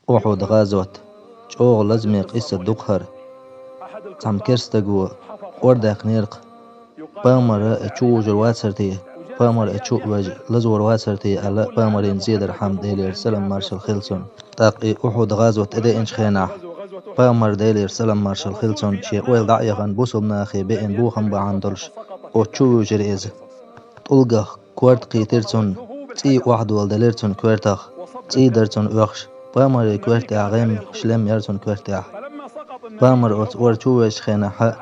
أحد غازوت شوغ لازم قصة دقهر تام كرستجو وردق نيرق بامر تشوج الواتسرتي بامر تشوج لزور واتسرتي على بامرين زيد الحمد ديلير سلام مارشال خيلسون تاقي أحد غازوت إدي إنش خيناح بامر ديلير سلام مارشال خيلسون شي ويل ضعيغان بوسم ناخي بين بوخم بعندلش أو تشوج رئيز تلقى كوارت قيترسون تي واحد والدليرسون كوارتاخ تي درسون أخش بامر كوارت عغيم شلم يرسون كوارتاح بامر أوت ورتوش خينا حق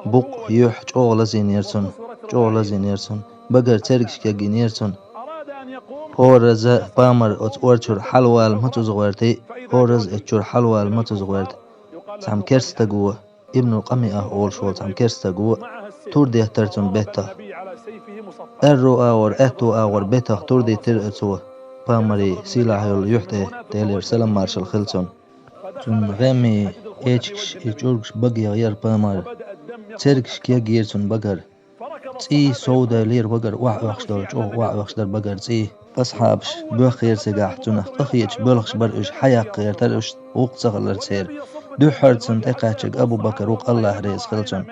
بوق يوح شغل زينيرسون شغل زينيرسون بقر تركش كجينيرسون هورز بامر أوت ورتشور حلوال متوزغورتي هورز اتشور حلوال متوزغورت سام كرستجو ابن القمئة أول شول سام كرستجو تور دي ترسون بيتا الرو اور اتو اور بيتا تور دي ترسو بامري سيلا هيول يحتي تيلير سلام مارشال خلسون تون غامي ايشكش ايشوركش بقي غير بامر تركش كيا جيرسون بقر تي سودا لير بقر وخش دور وخش در بقر تي أصحابش بخير سجاح تونه أخيش بلخش برش حياق غير ترش وقت صغلر تسير دو حرتسن تقاتشق أبو بكر وق الله ريس خلسون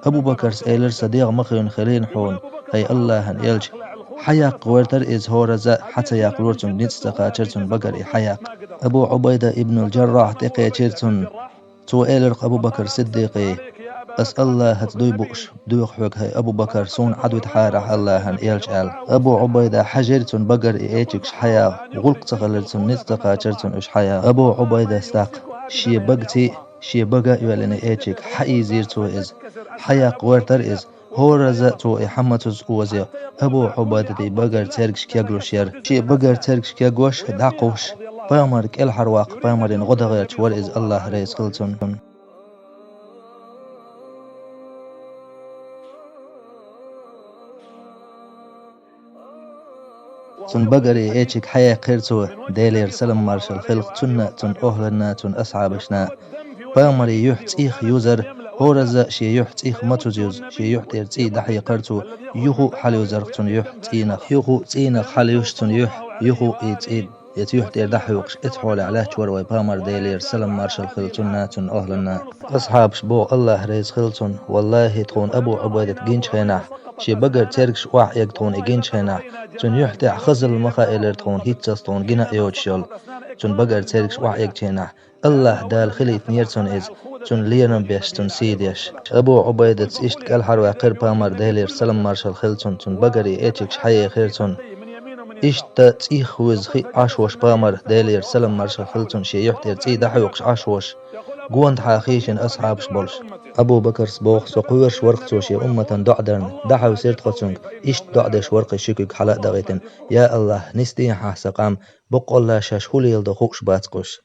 أبو بكر سألر صديق مخيون خلين حون أي الله هن يلج حياق ورتر إز هورزا حتى يقلورتن نتستقاتشرتن بقر حياق أبو عبيدة ابن الجراح تقاتشرتن تو إلر أبو بكر صديقي أسأل الله هتدوي بوش دوخ حوك هاي أبو بكر سون عدو تحارح الله هن يلجال أبو عبيدة حجرتن بقر إيتشكش حياة غلق تغلرتن نتستقاتشرتن إش حياة أبو عبيدة استاق شي بقتي شي بقى يولني إيتشك حي زيرتو إز حياق ورتر إز هورزا تو إحمتز أوزيا أبو عبيدة بقر تركش كيغلوش ير شي بقر تركش كيغوش دعقوش بامرك الحرواق بامرين غدا غير شور إز الله ريس خلتون تون بقري ايشك حياة قيرتو ديلير سلام مارشال خلق تون أهلنا تون أصحابشنا بامري يحت إيخ يوزر هورزا شي يحت إيخ ماتوزيوز شي يحت إرتي دحي قرتو يخو حليوزر تون يحت إينخ يخو تينخ حليوش تون يخو إيت يتيحت إردحي وقش إتحول على شور بامر ديلير سلام مارشال خلتنا تون أهلنا أصحاب شبو الله ريز خلتون والله تكون أبو عبيدة جينش هنا شي بقر تركش واح يقتون إجينش هنا تون يحتى خزل المخائل تون هيتسطون جنا يوتشل تون بقر تركش واح يقتنا الله دال خليت نيرتون إز تون ليرن بيش تون سيديش أبو عبيدة إشت كالحر وقر بامر ديلير سلام مارشال خلتون تون بقري إيتشكش حي خيرتون إشت تيخ وزخي عشوش بامر ديلير سلام مارشال خلتون شي يحتى تي دحوقش عشوش قوند حاخيشن أصحابش بولش أبو بكر سبوخ سقويرش ورقتوشي أمة دعدرن دحو سيرت قصنق إشت دعدش ورق شكك حلاق دغيتن يا الله نستيح سقام بقول لا شاش هولي يلدخوش باتقوش